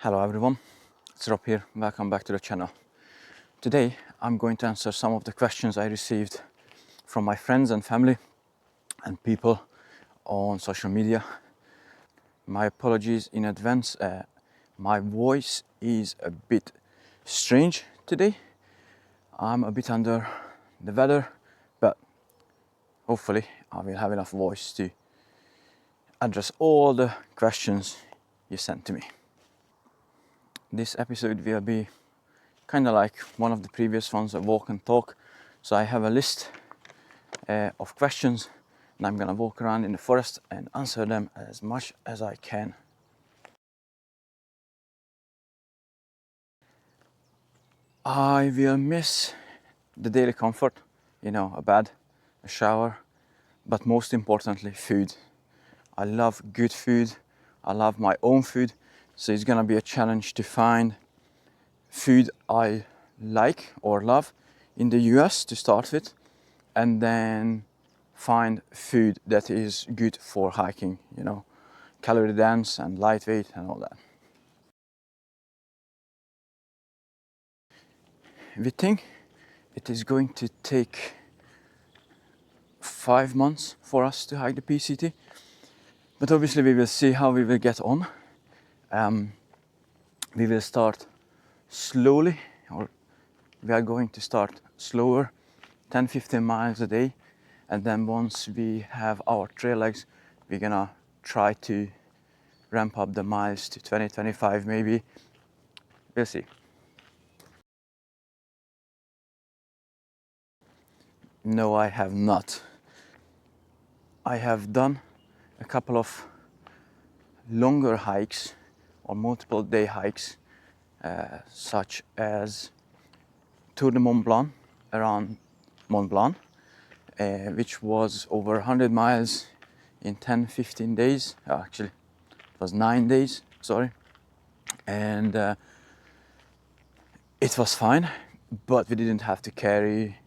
Hello everyone, it's Rob here, welcome back to the channel. Today I'm going to answer some of the questions I received from my friends and family and people on social media. My apologies in advance, my voice is a bit strange today. I'm a bit under the weather, but hopefully I will have enough voice to address all the questions you sent to me. This episode will be kind of like one of the previous ones, a walk and talk. So I have a list of questions and I'm gonna walk around in the forest and answer them as much as I can. I will miss the daily comfort, a bed, a shower, but most importantly, food. I love good food. I love my own food. So it's gonna be a challenge to find food I like or love in the US to start with, and then find food that is good for hiking, calorie dense and lightweight and all that. We think it is going to take 5 months for us to hike the PCT, but obviously we will see how we will get on. We will start slowly, or we are going to start slower, 10-15 miles a day, and then once we have our trail legs, we're gonna try to ramp up the miles to 20-25 maybe. We'll see. No, I have not. I have done a couple of longer hikes or multiple day hikes, such as Tour de Mont Blanc, around Mont Blanc, which was over 100 miles in 10-15 days. Actually, it was 9 days, sorry. And it was fine, but we didn't have to carry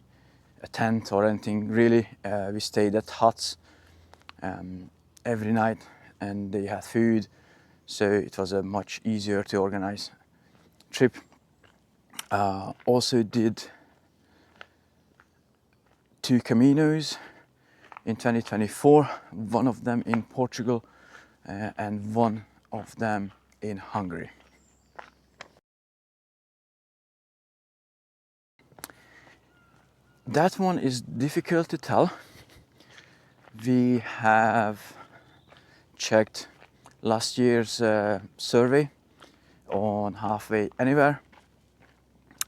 a tent or anything really. We stayed at huts every night and they had food, so it was a much easier to organize trip. Also did 2 Caminos in 2024, one of them in Portugal and one of them in Hungary. That one is difficult to tell. We have checked last year's survey on Halfway Anywhere,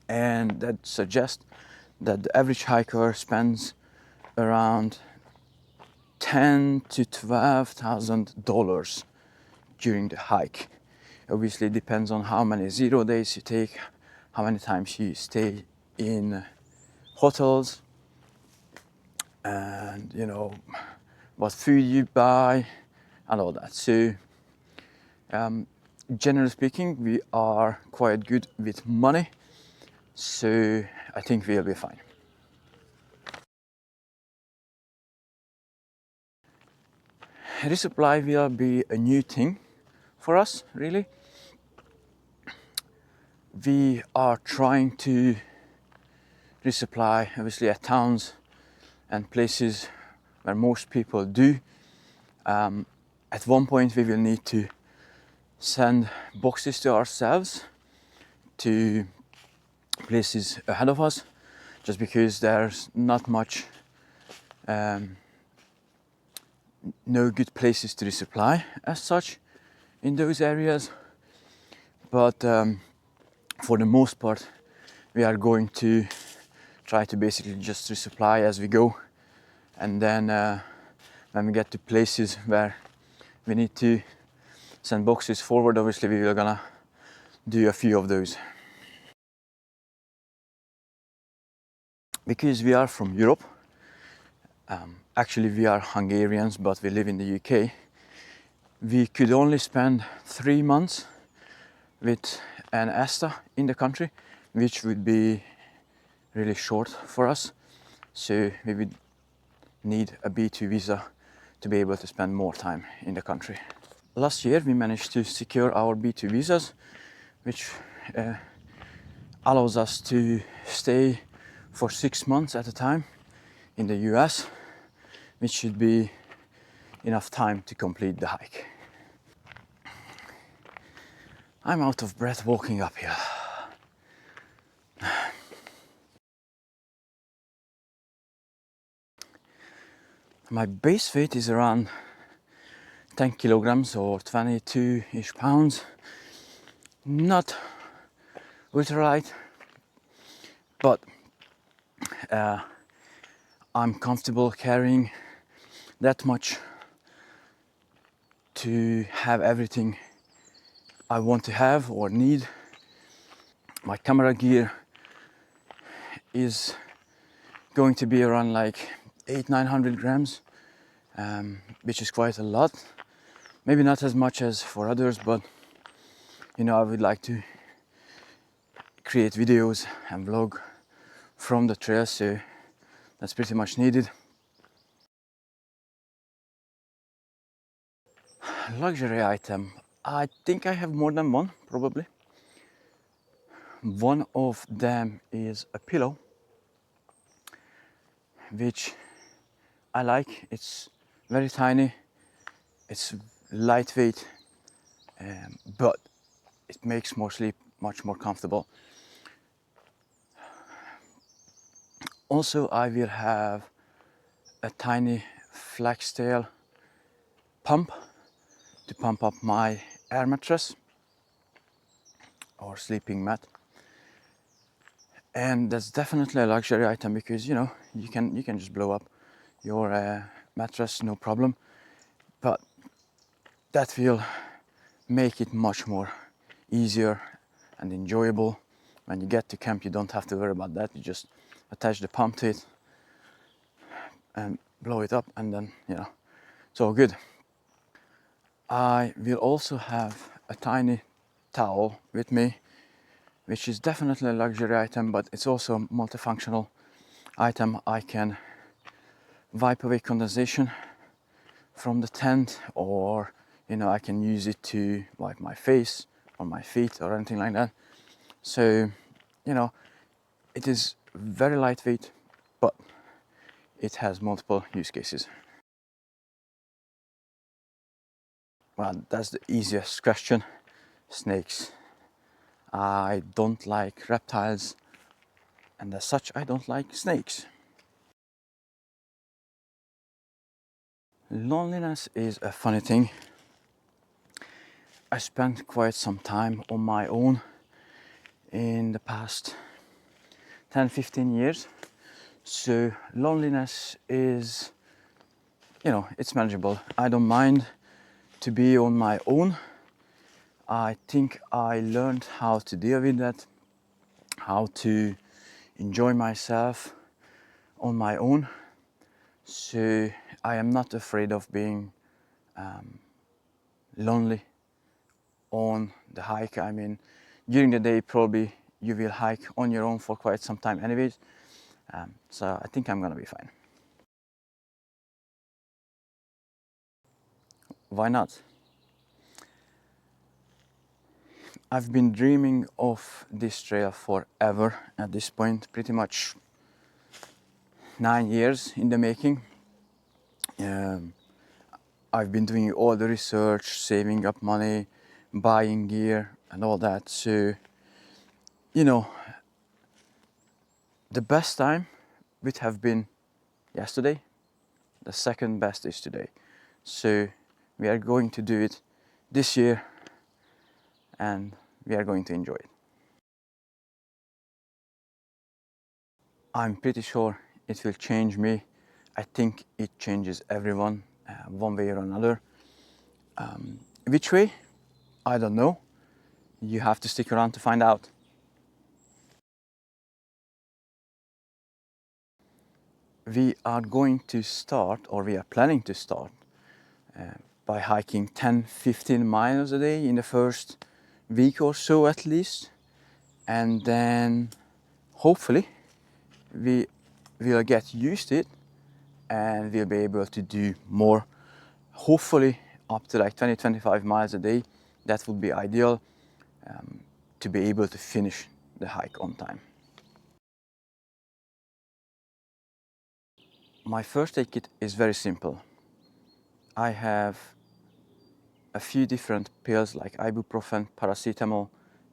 and that suggests that the average hiker spends around $10,000 to $12,000 during the hike. Obviously it depends on how many 0 days you take, how many times you stay in hotels, and what food you buy and all that. So generally speaking, we are quite good with money, so I think we'll be fine. Resupply will be a new thing for us, really. We are trying to resupply, obviously, at towns and places where most people do. At one point, we will need to send boxes to ourselves to places ahead of us, just because there's not much, no good places to resupply as such in those areas. But for the most part, we are going to try to basically just resupply as we go, and then when we get to places where we need to send boxes forward, obviously we are gonna do a few of those. Because we are from Europe, actually we are Hungarians but we live in the UK, we could only spend 3 months with an ESTA in the country, which would be really short for us, so we would need a B2 visa to be able to spend more time in the country. Last year we managed to secure our B2 visas, which allows us to stay for 6 months at a time in the US, which should be enough time to complete the hike. I'm out of breath walking uphill. My base weight is around 10 kilograms or 22-ish pounds. Not ultra light, but I'm comfortable carrying that much to have everything I want to have or need. My camera gear is going to be around like 800-900 grams, which is quite a lot. Maybe not as much as for others, but you know, I would like to create videos and vlog from the trail, so that's pretty much needed. Luxury item, I think I have more than one, probably. One of them is a pillow, which I like. It's very tiny, it's lightweight, but it makes more sleep much more comfortable. Also, I will have a tiny flex tail pump to pump up my air mattress or sleeping mat. And that's definitely a luxury item because you know you can just blow up your mattress, no problem. But that will make it much more easier and enjoyable. When you get to camp, you don't have to worry about that. You just attach the pump to it and blow it up, and then you know it's all good. I will also have a tiny towel with me, which is definitely a luxury item, but it's also a multifunctional item. I can wipe away condensation from the tent, or you know, I can use it to wipe my face or my feet or anything like that. So you know, it is very lightweight, but it has multiple use cases. Well, that's the easiest question. Snakes. I don't like reptiles, and as such I don't like snakes. Loneliness is a funny thing. I spent quite some time on my own in the past 10-15 years, so loneliness is, you know, it's manageable. I don't mind to be on my own. I think I learned how to deal with that, how to enjoy myself on my own. So I am not afraid of being lonely on the hike. I mean, during the day probably you will hike on your own for quite some time anyways. So I think I'm gonna be fine. Why not? I've been dreaming of this trail forever at this point, pretty much 9 years in the making. I've been doing all the research, saving up money, buying gear and all that. So, you know, the best time would have been yesterday. The second best is today. So we are going to do it this year and we are going to enjoy it. I'm pretty sure it will change me. I think it changes everyone one way or another. Which way? I don't know. You have to stick around to find out. We are going to start, or we are planning to start, by hiking 10-15 miles a day in the first week or so at least. And then hopefully we will get used to it and we'll be able to do more, hopefully up to like 20-25 miles a day. That would be ideal. to be able to finish the hike on time. My first aid kit is very simple. I have a few different pills like ibuprofen, paracetamol,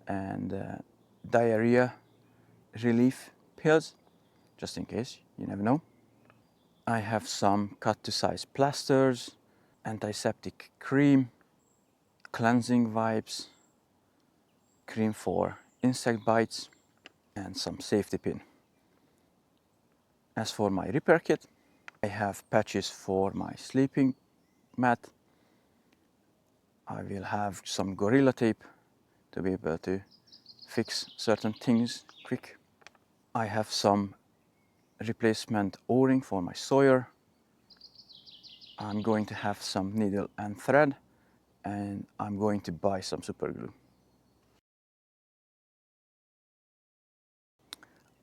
and diarrhea relief pills, just in case, you never know. I have some cut to size plasters, antiseptic cream, cleansing wipes, cream for insect bites, and some safety pin. As for my repair kit, I have patches for my sleeping mat. I will have some Gorilla Tape to be able to fix certain things quick. I have some replacement O-ring for my Sawyer. I'm going to have some needle and thread, and I'm going to buy some super glue.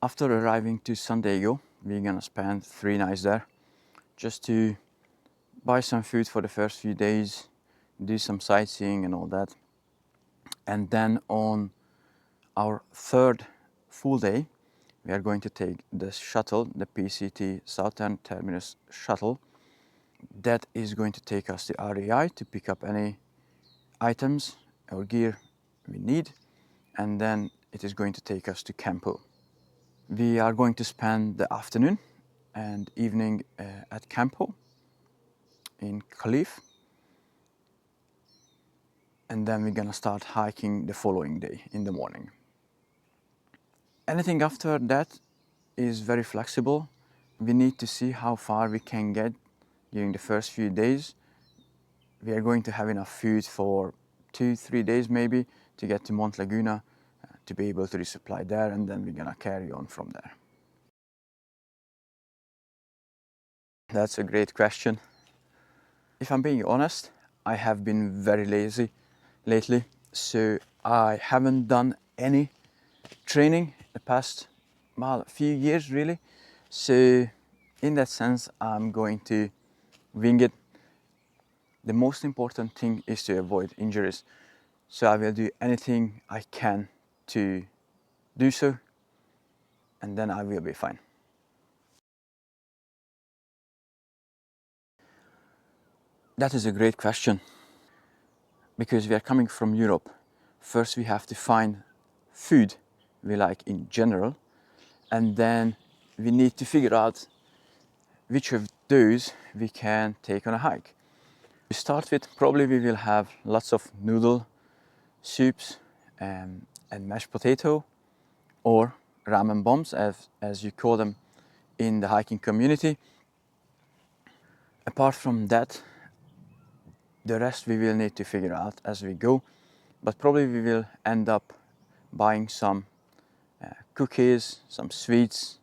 After arriving to San Diego, we're gonna spend 3 nights there just to buy some food for the first few days, do some sightseeing and all that. And then on our third full day, we are going to take the shuttle, the PCT Southern Terminus shuttle. That is going to take us to REI to pick up any items or gear we need, and then it is going to take us to Campo. We are going to spend the afternoon and evening at Campo in Calif, and then we're gonna start hiking the following day in the morning. Anything after that is very flexible. We need to see how far we can get during the first few days. We are going to have enough food for 2-3 days maybe to get to Mont Laguna to be able to resupply there, and then we're gonna carry on from there. That's a great question. If I'm being honest, I have been very lazy lately, so I haven't done any training the past few years really. So in that sense, I'm going to wing it. The most important thing is to avoid injuries. So I will do anything I can to do so, and then I will be fine. That is a great question. Because we are coming from Europe, first we have to find food we like in general, and then we need to figure out which of those we can take on a hike. To start with, probably we will have lots of noodle soups and mashed potato, or ramen bombs as you call them in the hiking community. Apart from that, the rest we will need to figure out as we go, but probably we will end up buying some cookies, some sweets,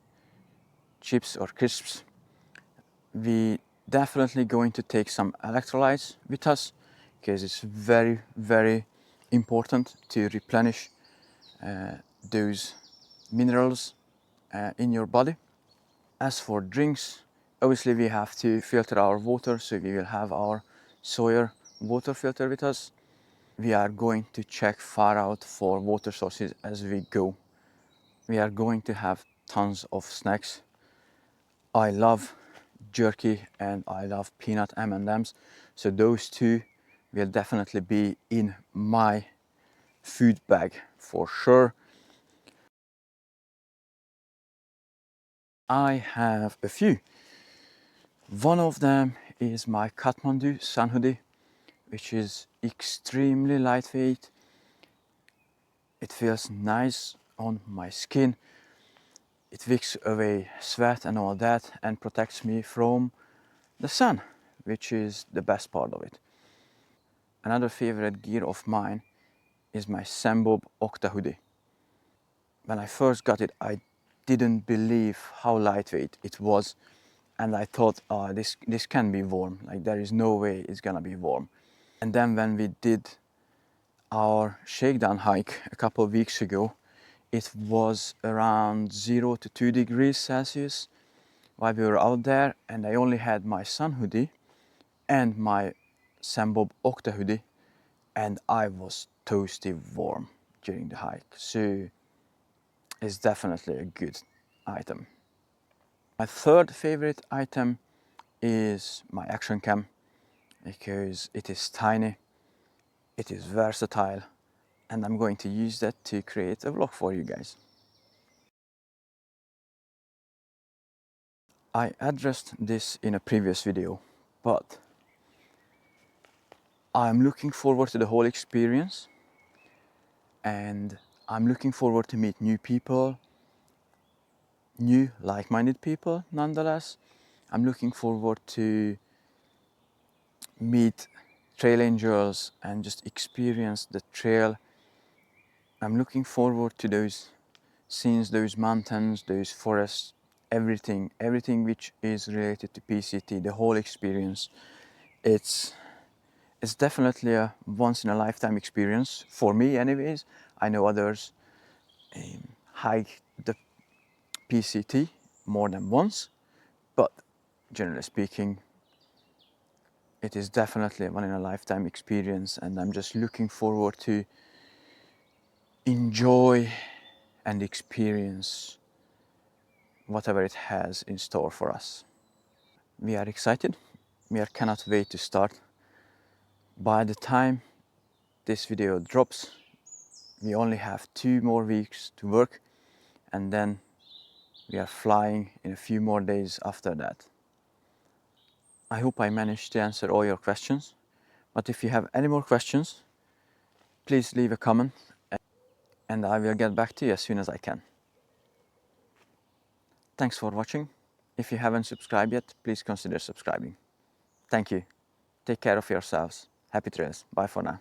chips or crisps. We definitely going to take some electrolytes with us because it's very, very important to replenish those minerals in your body. As for drinks, obviously we have to filter our water, so we will have our Sawyer water filter with us. We are going to check far out for water sources as we go. We are going to have tons of snacks. I love jerky and I love peanut M&Ms, so those two will definitely be in my food bag for sure. I have a few. One of them is my Kathmandu sun hoodie, which is extremely lightweight. It feels nice on my skin. It wicks away sweat and all that and protects me from the sun, which is the best part of it. Another favorite gear of mine is my Sambob Octa hoodie. When I first got it, I didn't believe how lightweight it was, and I thought, oh, this can be warm. Like, there is no way it's gonna be warm. And then when we did our shakedown hike a couple of weeks ago, it was around 0 to 2 degrees Celsius while we were out there, and I only had my sun hoodie and my Sambob Octa hoodie, and I was toasty warm, during the hike, so it's definitely a good item. My third favorite item is my action cam, because it is tiny, it is versatile, and I'm going to use that to create a vlog for you guys. I addressed this in a previous video, but I'm looking forward to the whole experience, and I'm looking forward to meet new people, new like-minded people nonetheless. I'm looking forward to meet trail angels and just experience the trail. I'm looking forward to those scenes, those mountains, those forests, everything which is related to PCT, the whole experience. It's definitely a once in a lifetime experience for me anyways. I know others hike the PCT more than once, but generally speaking, it is definitely a one in a lifetime experience, and I'm just looking forward to enjoy and experience whatever it has in store for us. We are excited. Cannot wait to start. By the time this video drops, we only have 2 more weeks to work, and then we are flying in a few more days after that. I hope I managed to answer all your questions, but if you have any more questions, please leave a comment and I will get back to you as soon as I can. Thanks for watching. If you haven't subscribed yet, please consider subscribing. Thank you. Take care of yourselves. Happy trails. Bye for now.